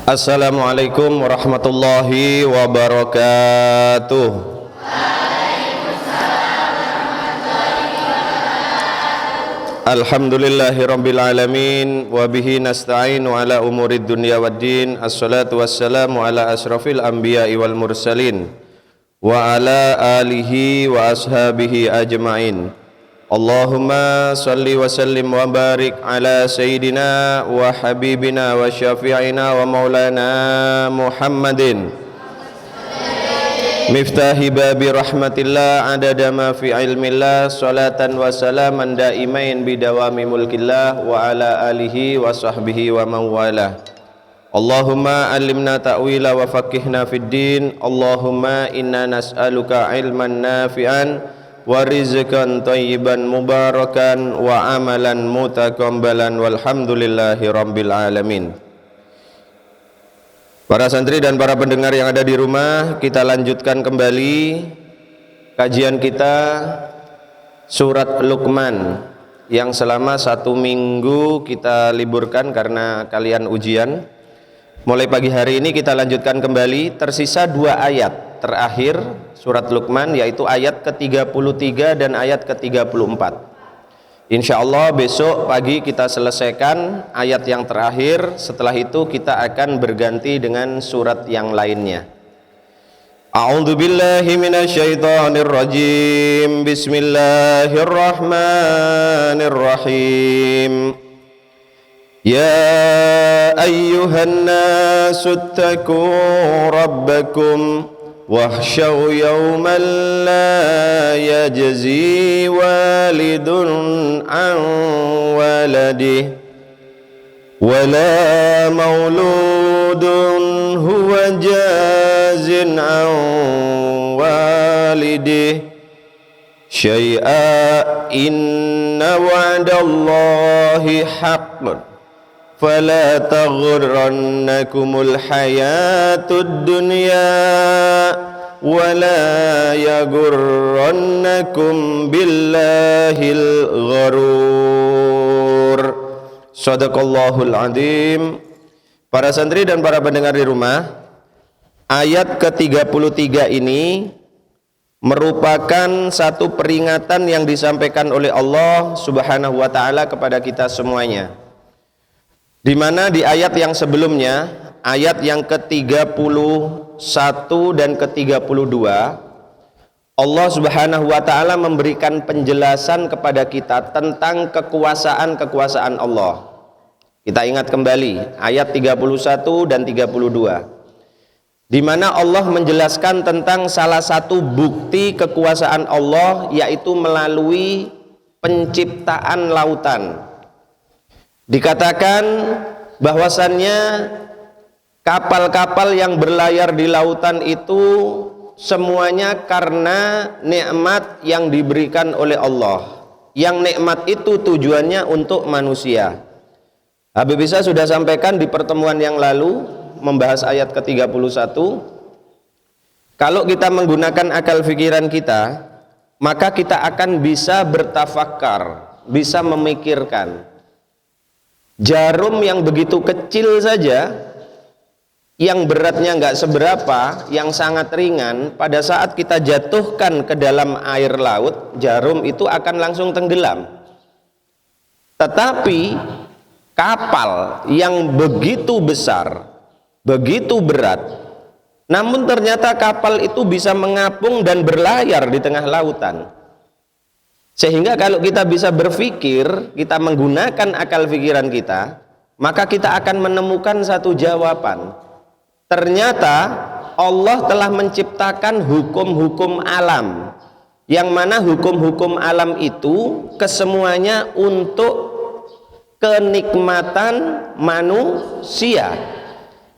Assalamualaikum warahmatullahi wabarakatuh. Alhamdulillahi rabbil alamin wa bihi nasta'inu ala umurid dunya waddin. Assalatu wassalamu ala asrafil anbiya'i wal mursalin wa ala alihi wa ashabihi ajma'in. Allahumma salli wa sallim wa barik ala sayyidina wa habibina wa syafi'ina wa maulana Muhammadin miftahi babi rahmatillah adada ma fi ilmillah, salatan wa salaman daimain bidawami mulkillah wa ala alihi wa sahbihi wa mawalah. Allahumma alimna ta'wila wa faqihna fid din. Allahumma inna nas'aluka ilman nafi'an wa rizqan thayyiban mubarakan wa amalan mutaqabbalan walhamdulillahi rabbil alamin. Para santri dan para pendengar yang ada di rumah, kita lanjutkan kembali kajian kita surat Luqman yang selama 1 minggu kita liburkan karena kalian ujian. Mulai pagi hari ini kita lanjutkan kembali, tersisa 2 ayat terakhir surat Luqman, yaitu ayat ke-33 dan ayat ke-34. Insya Allah besok pagi kita selesaikan ayat yang terakhir. Setelah itu kita akan berganti dengan surat yang lainnya. A'udzu billahi minasyaitonir rajim. Bismillahirrahmanirrahim. Ya ayyuhan nasu ittaqu rabbakum wahsyaw yawman la yajzi walidun an waladih wala mauludun huwa jazin an walidih syai'a inna wa'dallahi haqqun fala taghurrannakumul hayatud dunya wala yagurrannakum billahil gharur. Shadaqallahul adzim. Para santri dan para pendengar di rumah, ayat ke-33 ini merupakan satu peringatan yang disampaikan oleh Allah Subhanahu wa taala kepada kita semuanya. Di mana di ayat yang sebelumnya, ayat yang ke-31 dan ke-32, Allah Subhanahu wa taala memberikan penjelasan kepada kita tentang kekuasaan Allah. Kita ingat kembali ayat 31 dan 32. Di mana Allah menjelaskan tentang salah satu bukti kekuasaan Allah, yaitu melalui penciptaan lautan. Dikatakan bahwasannya kapal-kapal yang berlayar di lautan itu semuanya karena nikmat yang diberikan oleh Allah. Yang nikmat itu tujuannya untuk manusia. Habib Isa sudah sampaikan di pertemuan yang lalu membahas ayat ke-31. Kalau kita menggunakan akal pikiran kita, maka kita akan bisa bertafakkar, bisa memikirkan. Jarum yang begitu kecil saja, yang beratnya nggak seberapa, yang sangat ringan, pada saat kita jatuhkan ke dalam air laut, jarum itu akan langsung tenggelam. Tetapi kapal yang begitu besar, begitu berat, namun ternyata kapal itu bisa mengapung dan berlayar di tengah lautan. Sehingga kalau kita bisa berpikir, kita menggunakan akal pikiran kita, maka kita akan menemukan satu jawaban. Ternyata Allah telah menciptakan hukum-hukum alam, yang mana hukum-hukum alam itu kesemuanya untuk kenikmatan manusia.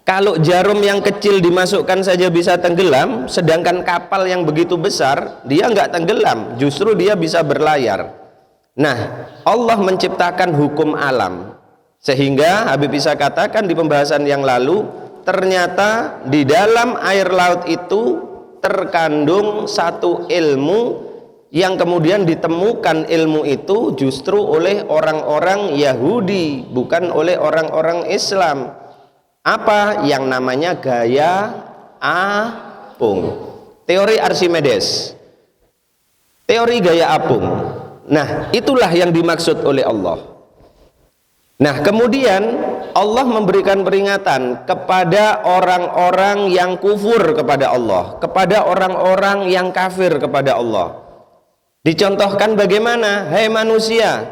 Kalau jarum yang kecil dimasukkan saja bisa tenggelam, sedangkan kapal yang begitu besar dia nggak tenggelam, justru dia bisa berlayar. Nah, Allah menciptakan hukum alam, sehingga Habib Isa katakan di pembahasan yang lalu, ternyata di dalam air laut itu terkandung satu ilmu yang kemudian ditemukan ilmu itu justru oleh orang-orang Yahudi, bukan oleh orang-orang Islam. Apa yang namanya gaya apung. Teori Archimedes. Teori gaya apung. Nah, itulah yang dimaksud oleh Allah. Nah, kemudian Allah memberikan peringatan kepada orang-orang yang kufur kepada Allah, kepada orang-orang yang kafir kepada Allah. Dicontohkan bagaimana? Hai manusia,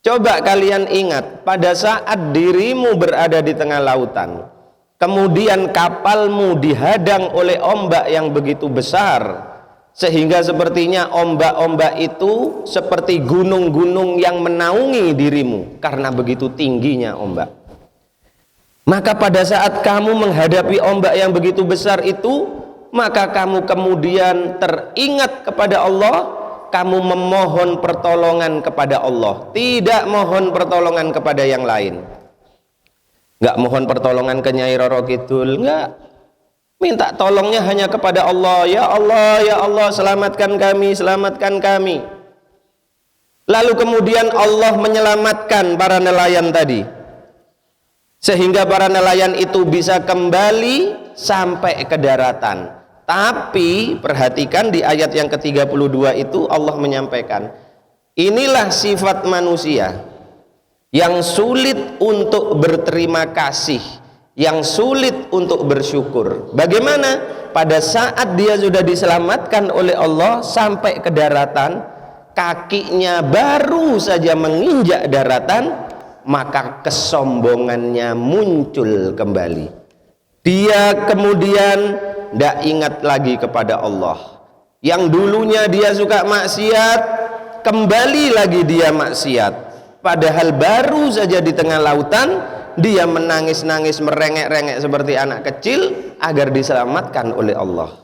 coba kalian ingat pada saat dirimu berada di tengah lautan, kemudian kapalmu dihadang oleh ombak yang begitu besar, sehingga sepertinya ombak-ombak itu seperti gunung-gunung yang menaungi dirimu karena begitu tingginya ombak. Maka pada saat kamu menghadapi ombak yang begitu besar itu, maka kamu kemudian teringat kepada Allah, kamu memohon pertolongan kepada Allah, tidak mohon pertolongan kepada yang lain. Nggak mohon pertolongan ke Nyai Roro Kidul, nggak. Minta tolongnya hanya kepada Allah. Ya Allah, ya Allah, selamatkan kami, selamatkan kami. Lalu kemudian Allah menyelamatkan para nelayan tadi, sehingga para nelayan itu bisa kembali sampai ke daratan. Tapi perhatikan di ayat yang ke-32 itu Allah menyampaikan, inilah sifat manusia yang sulit untuk berterima kasih, yang sulit untuk bersyukur. Bagaimana? Pada saat dia sudah diselamatkan oleh Allah sampai ke daratan, kakinya baru saja menginjak daratan, maka kesombongannya muncul kembali. Dia kemudian tidak ingat lagi kepada Allah. Yang dulunya dia suka maksiat, kembali lagi dia maksiat. Padahal baru saja di tengah lautan dia menangis-nangis, merengek-rengek seperti anak kecil agar diselamatkan oleh Allah.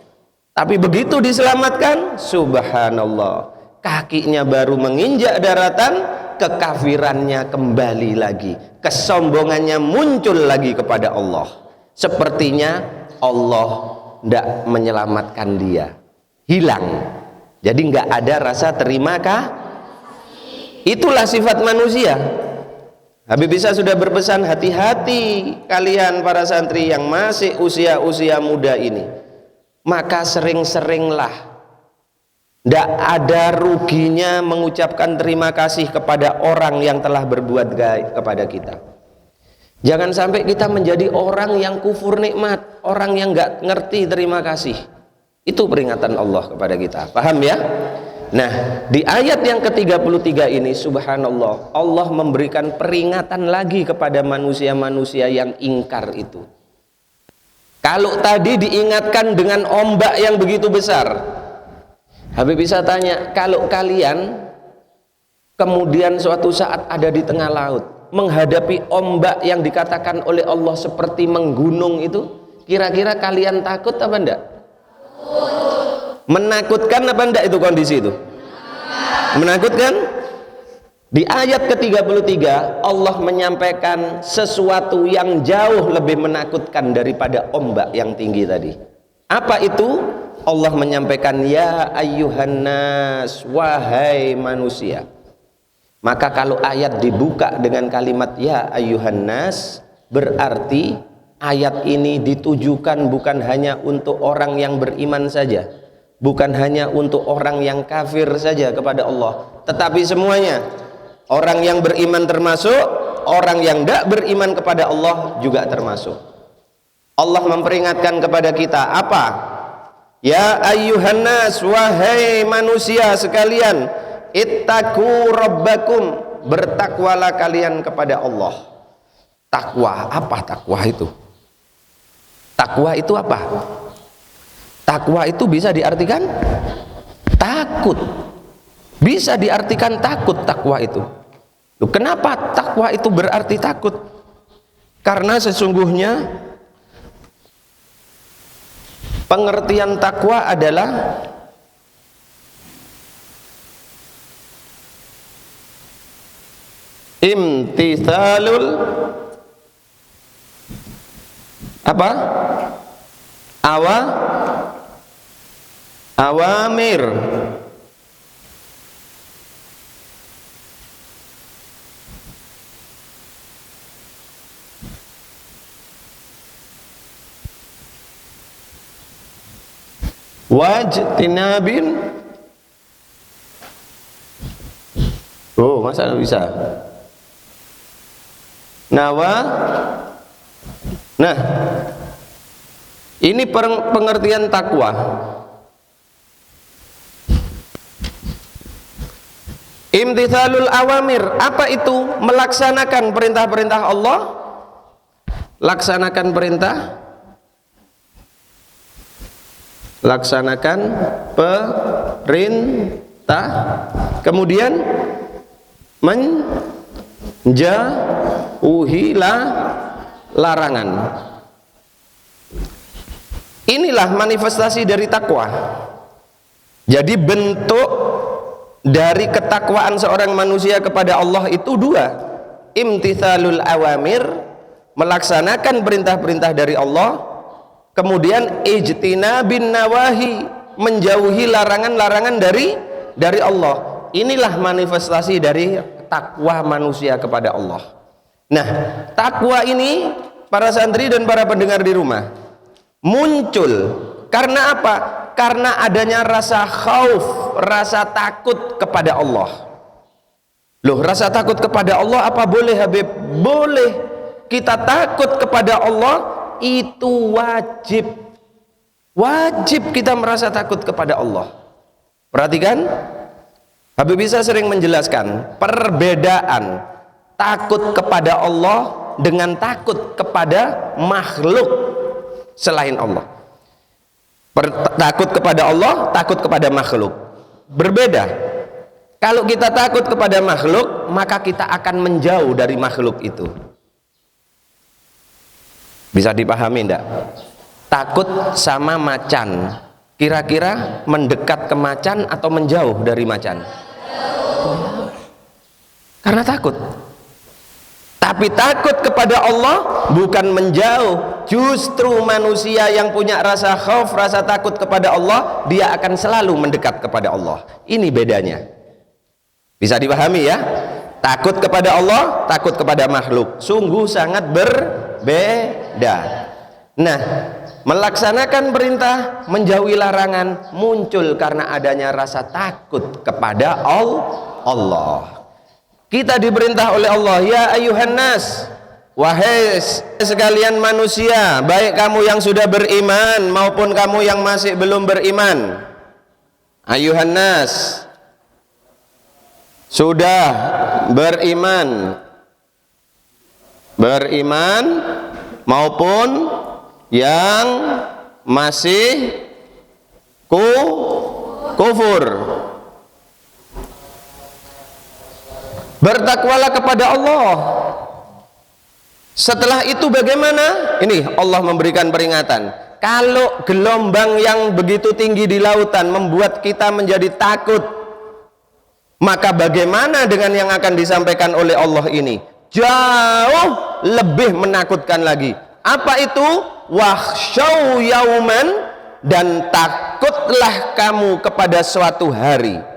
Tapi begitu diselamatkan, subhanallah, kakinya baru menginjak daratan, kekafirannya kembali lagi, kesombongannya muncul lagi kepada Allah. Sepertinya Allah tidak menyelamatkan dia, hilang. Jadi nggak ada rasa terimakah. Itulah sifat manusia. Habib Isa sudah berpesan, hati-hati kalian para santri yang masih usia-usia muda ini. Maka sering-seringlah, tidak ada ruginya mengucapkan terima kasih kepada orang yang telah berbuat baik kepada kita. Jangan sampai kita menjadi orang yang kufur nikmat, orang yang nggak ngerti terima kasih. Itu peringatan Allah kepada kita. Paham ya? Nah, di ayat yang ke-33 ini, subhanallah, Allah memberikan peringatan lagi kepada manusia-manusia yang ingkar itu. Kalau tadi diingatkan dengan ombak yang begitu besar, Habib bisa tanya, kalau kalian kemudian suatu saat ada di tengah laut, menghadapi ombak yang dikatakan oleh Allah seperti menggunung itu, kira-kira kalian takut apa enggak? Menakutkan apa enggak itu kondisi itu? Menakutkan? Di ayat ke-33 Allah menyampaikan sesuatu yang jauh lebih menakutkan daripada ombak yang tinggi tadi. Apa itu? Allah menyampaikan, ya ayyuhan nas, wahai manusia. Maka kalau ayat dibuka dengan kalimat ya ayyuhan nas, berarti ayat ini ditujukan bukan hanya untuk orang yang beriman saja, bukan hanya untuk orang yang kafir saja kepada Allah, tetapi semuanya. Orang yang beriman termasuk, orang yang tidak beriman kepada Allah juga termasuk. Allah memperingatkan kepada kita apa? Ya ayyuhan nas, wahai manusia sekalian, ittaqu rabbakum, bertakwalah kalian kepada Allah. Takwa, apa takwa itu? Takwa itu apa? Takwa itu bisa diartikan takut. Bisa diartikan takut takwa itu. Kenapa takwa itu berarti takut? Karena sesungguhnya pengertian takwa adalah imtithalul apa? Awamir. wajtinabin. Oh, masa nggak bisa? Nawa. Nah, ini pengertian takwa. Imtithalul awamir, apa itu? Melaksanakan perintah-perintah Allah. Laksanakan perintah, laksanakan perintah, kemudian menjauhi larangan. Inilah manifestasi dari takwa. Jadi bentuk dari ketakwaan seorang manusia kepada Allah itu dua: imtithalul awamir, melaksanakan perintah-perintah dari Allah, kemudian ijtinabin nawahi, menjauhi larangan-larangan dari Allah. Inilah manifestasi dari takwa manusia kepada Allah. Nah, takwa ini para santri dan para pendengar di rumah muncul karena apa? Karena adanya rasa khauf, rasa takut kepada Allah. Loh, rasa takut kepada Allah apa boleh, Habib? Boleh. Kita takut kepada Allah itu wajib. Wajib kita merasa takut kepada Allah. Perhatikan, Habib bisa sering menjelaskan perbedaan takut kepada Allah dengan takut kepada makhluk selain Allah. Takut kepada Allah, takut kepada makhluk berbeda. Kalau kita takut kepada makhluk, maka kita akan menjauh dari makhluk itu. Bisa dipahami enggak? Takut sama macan, kira-kira mendekat ke macan atau menjauh dari macan? Karena takut. Tapi takut kepada Allah bukan menjauh. Justru manusia yang punya rasa khauf, rasa takut kepada Allah, dia akan selalu mendekat kepada Allah. Ini bedanya. Bisa dipahami ya? Takut kepada Allah, takut kepada makhluk. Sungguh sangat berbeda. Nah, melaksanakan perintah, menjauhi larangan muncul karena adanya rasa takut kepada Allah. Kita diperintah oleh Allah, ya ayuhan nas, wahai sekalian manusia, baik kamu yang sudah beriman maupun kamu yang masih belum beriman. Ayuhan nas, sudah beriman maupun yang masih kufur. Bertakwalah kepada Allah. Setelah itu bagaimana? Ini Allah memberikan peringatan. Kalau gelombang yang begitu tinggi di lautan membuat kita menjadi takut, maka bagaimana dengan yang akan disampaikan oleh Allah ini? Jauh lebih menakutkan lagi. Apa itu? Wakhshaw yauman, dan takutlah kamu kepada suatu hari.